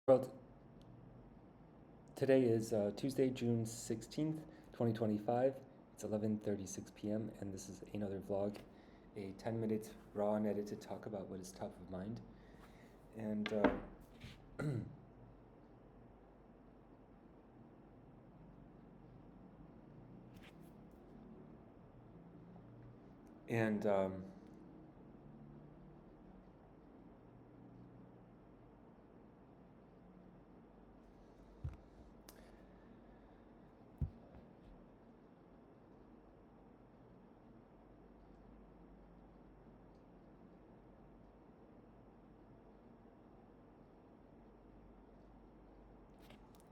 Well, today is Tuesday, June 16th, 2025. It's 11:36 p.m. and this is another vlog, a 10-minute raw and edited talk about what is top of mind. And and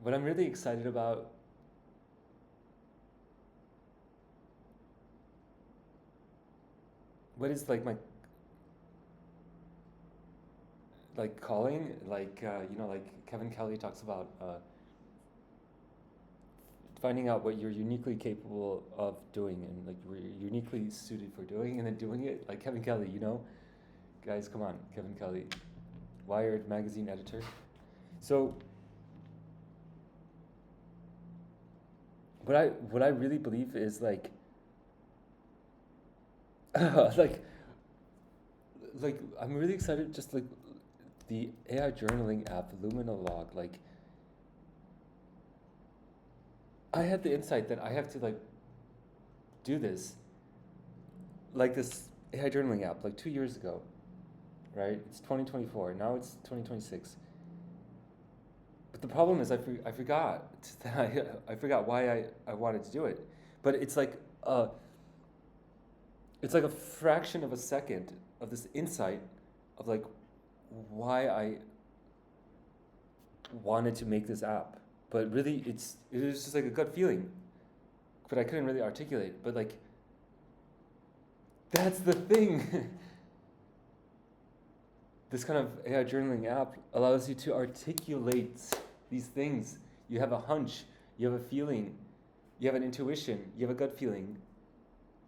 what I'm really excited about, what is like my calling, like Kevin Kelly talks about finding out what you're uniquely capable of doing and like you're uniquely suited for doing and then doing it. Like Kevin Kelly, guys, come on, Kevin Kelly, Wired magazine editor. So what I really believe is like like I'm really excited, just like the AI journaling app Luminolog. Like I had the insight that I have to like do this, like this AI journaling app like 2 years ago, right? It's 2024, now it's 2026. But the problem is I forgot that I forgot why I wanted to do it. But it's like a fraction of a second of this insight of like why I wanted to make this app. But really it was just like a gut feeling. But I couldn't really articulate. But like that's the thing. This kind of AI journaling app allows you to articulate these things. You have a hunch, you have a feeling, you have an intuition, you have a gut feeling,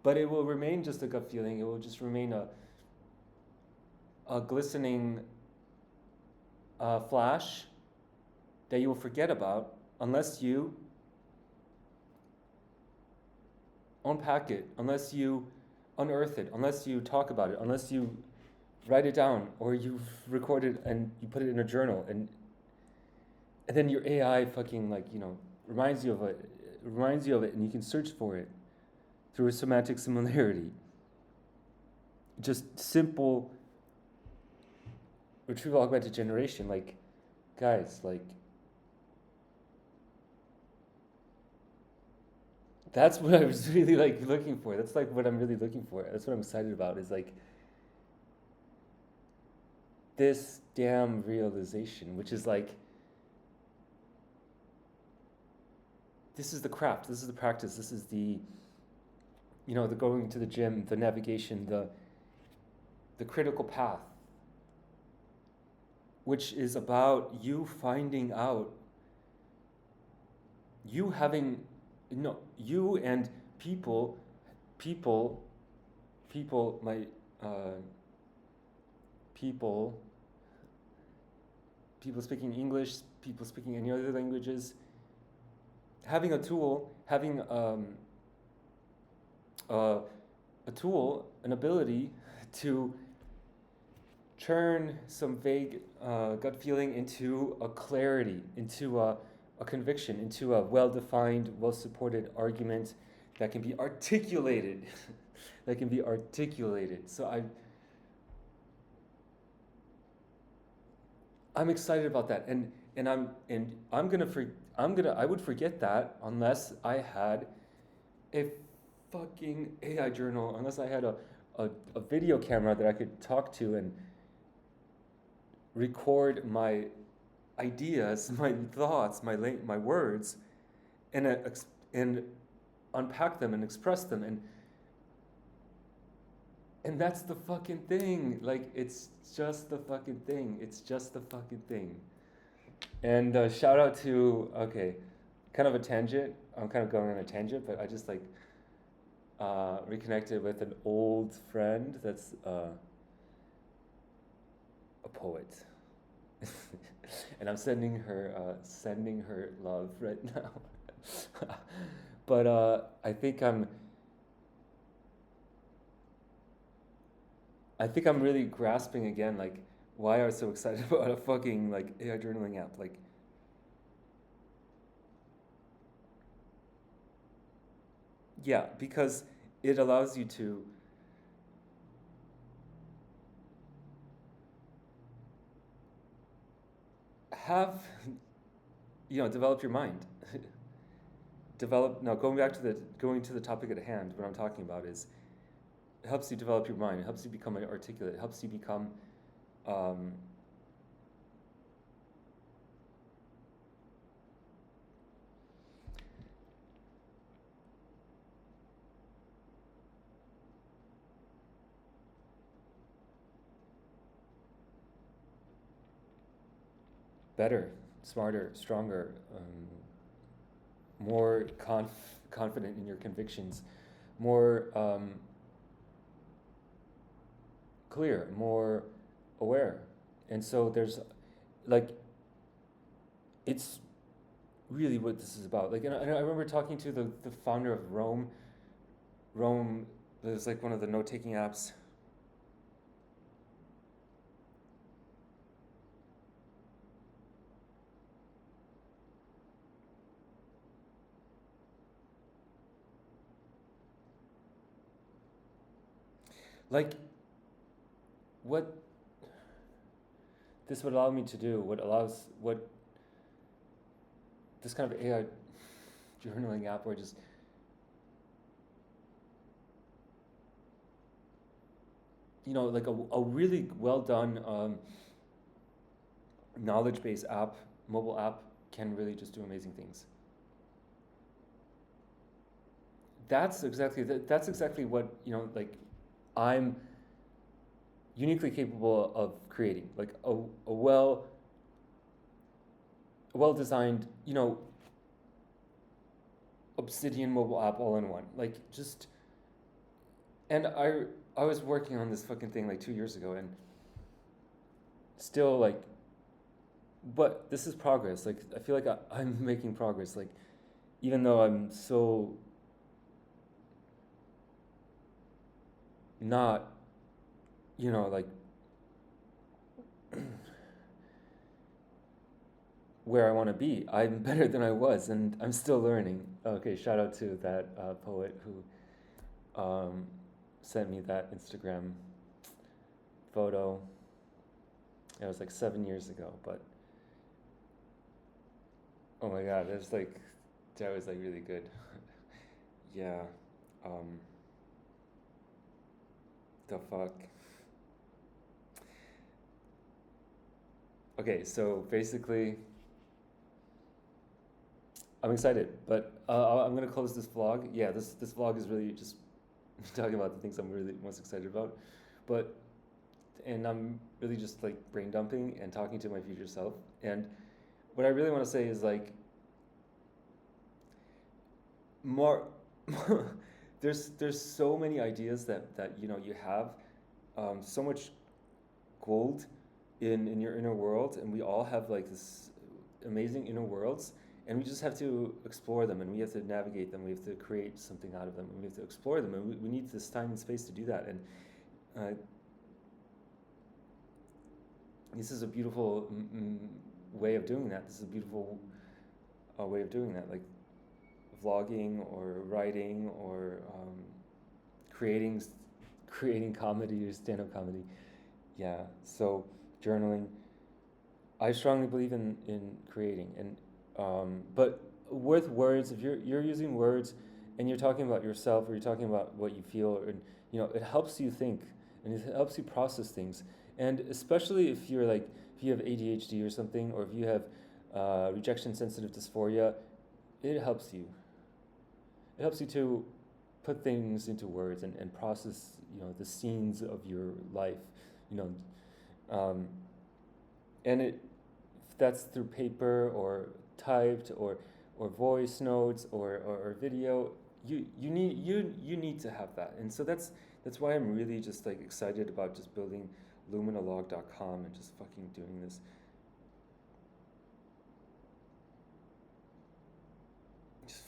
but it will remain just a gut feeling. It will just remain a glistening flash that you will forget about unless you unpack it, unless you unearth it, unless you talk about it, unless you write it down or you record it and you put it in a journal, and then your AI fucking reminds you of it, and you can search for it through a semantic similarity. Just simple retrieval augmented generation, like guys, like that's what I was really like looking for. That's like what I'm really looking for. That's what I'm excited about, is like this damn realization, which is like this is the craft, this is the practice, this is the the going to the gym, the navigation, the critical path, which is about you finding out, you having, you and people, people, my people, people speaking English, people speaking any other languages, having a tool, having a tool, an ability to turn some vague gut feeling into a clarity, into a conviction, into a well-defined, well-supported argument that can be articulated. That can be articulated. So I'm excited about that, and I would forget that unless I had a fucking AI journal, unless I had a video camera that I could talk to and record my ideas, my thoughts, my words, and unpack them and express them, and that's the fucking thing. Like it's just the fucking thing. It's just the fucking thing. And shout out to, okay, kind of a tangent. I'm kind of going on a tangent, but I just like reconnected with an old friend that's a poet. And I'm sending her love right now. But I think I'm really grasping again, like, why I was so excited about a fucking like AI journaling app. Like, yeah, because it allows you to have, develop your mind. Develop, now going to the topic at hand, what I'm talking about is, it helps you develop your mind, it helps you become articulate, it helps you become um, better, smarter, stronger, more confident in your convictions, more clear, more aware. And so there's like, it's really what this is about. Like, and I remember talking to the founder of Rome. Rome is like one of the note-taking apps. Like, what this would allow me to do, what this kind of AI journaling app where just, like a really well done knowledge-based app, mobile app, can really just do amazing things. That's exactly what, like, I'm uniquely capable of creating, like a well designed, Obsidian mobile app all in one. Like, just, and I was working on this fucking thing like 2 years ago, and still, like, but this is progress. Like, I feel like I'm making progress. Like, even though I'm so not, like, where I want to be, I'm better than I was, and I'm still learning. Okay, shout out to that poet who sent me that Instagram photo. It was like 7 years ago, but oh my god, that was like really good. Yeah. Um, the fuck. Okay, so basically, I'm excited, but I'm gonna close this vlog. Yeah, this vlog is really just talking about the things I'm really most excited about, but and I'm really just like brain dumping and talking to my future self. And what I really want to say is like, more there's so many ideas that you have, so much gold in your inner world, and we all have like this amazing inner worlds, and we just have to explore them, and we have to navigate them, we have to create something out of them, and we have to explore them, and we need this time and space to do that. And this is a beautiful way of doing that. This is a beautiful way of doing that, like vlogging or writing or creating comedy or stand-up comedy. Yeah, so journaling. I strongly believe in creating, and but with words, if you're using words and you're talking about yourself, or you're talking about what you feel, and it helps you think, and it helps you process things. And especially if you have ADHD or something, or if you have rejection sensitive dysphoria, it helps you. It helps you to put things into words, and process the scenes of your life, you know and if that's through paper or typed or voice notes or video, you need to have that. And so that's why I'm really just like excited about just building luminalog.com and just fucking doing this.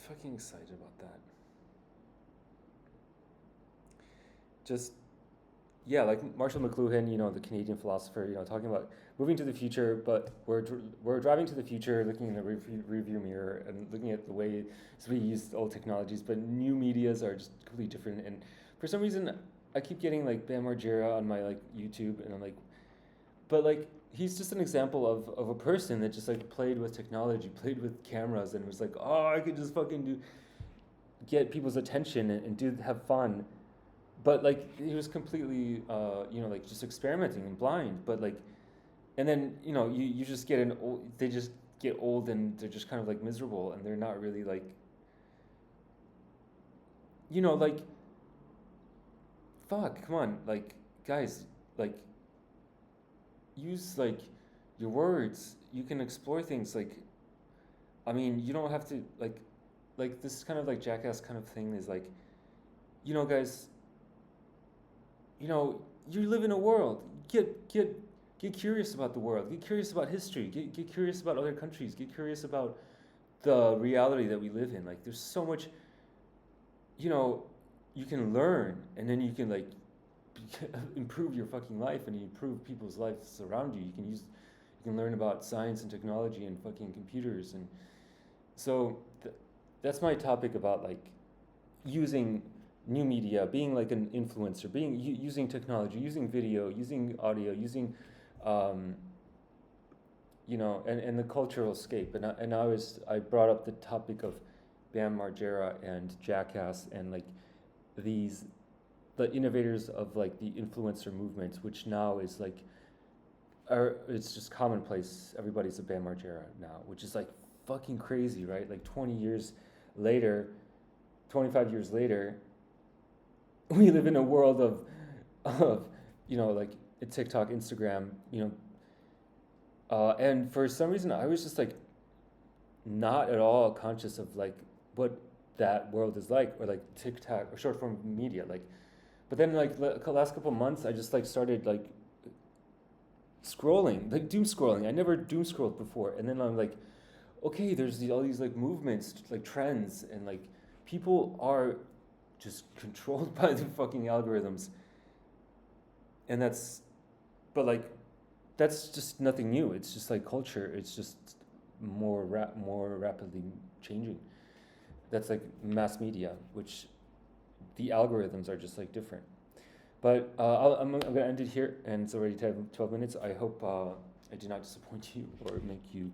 fucking excited about that. Just, yeah, like Marshall McLuhan, the Canadian philosopher, talking about moving to the future, but we're driving to the future, looking in the rearview mirror and looking at the way we use old technologies, but new medias are just completely different. And for some reason, I keep getting like Bam Margera on my like YouTube, and I'm like, but like he's just an example of a person that just like played with technology, played with cameras, and was like, oh, I could just fucking get people's attention and have fun. But like he was completely like just experimenting and blind, but like, and then you just get they just get old and they're just kind of like miserable, and they're not really like like, fuck, come on, like, guys, like, use like your words. You can explore things, like, I mean, you don't have to like this kind of like jackass kind of thing is like, guys, you live in a world. Get curious about the world. Get curious about history. Get curious about other countries. Get curious about the reality that we live in. Like, there's so much, you can learn, and then you can like improve your fucking life, and you improve people's lives around you. You can learn about science and technology and fucking computers, and so that's my topic about like using new media, being like an influencer, using technology, using video, using audio, using and the cultural scape. And I brought up the topic of Bam Margera and Jackass, and like the innovators of like the influencer movement, which now is like it's just commonplace. Everybody's a Bam Margera now, which is like fucking crazy, right? Like 25 years later, we live in a world of like TikTok, Instagram, and for some reason I was just like not at all conscious of like what that world is like, or like TikTok or short form media, like. But then like the last couple months, I just like started like scrolling, like doom scrolling. I never doom scrolled before, and then I'm like, okay, there's all these like movements, like trends, and like people are just controlled by the fucking algorithms. And that's just nothing new. It's just like culture. It's just more rapidly changing. That's like mass media, which the algorithms are just like different. But I'm going to end it here, and it's already 12 minutes. I hope I did not disappoint you or make you,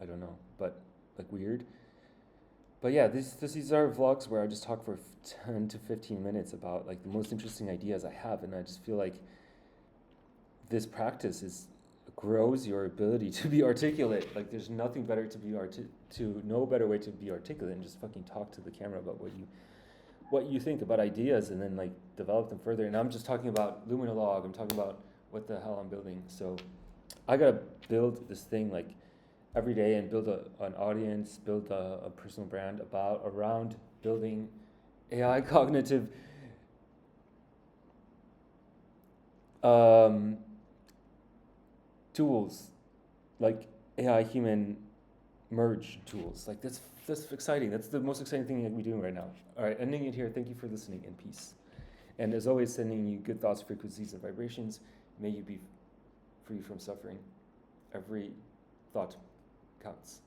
I don't know, but like weird. But yeah, these are vlogs where I just talk for 10 to 15 minutes about like the most interesting ideas I have, and I just feel like this practice grows your ability to be articulate. Like, there's nothing better no better way to be articulate than just fucking talk to the camera about what you think about ideas, and then like develop them further. And I'm just talking about Luminolog. I'm talking about what the hell I'm building. So I gotta build this thing like every day, and build an audience, build a personal brand around building AI cognitive tools, like AI human merge tools. Like that's exciting. That's the most exciting thing that we're doing right now. All right, ending it here. Thank you for listening, and peace. And as always, sending you good thoughts, frequencies, and vibrations. May you be free from suffering. Every thought counts.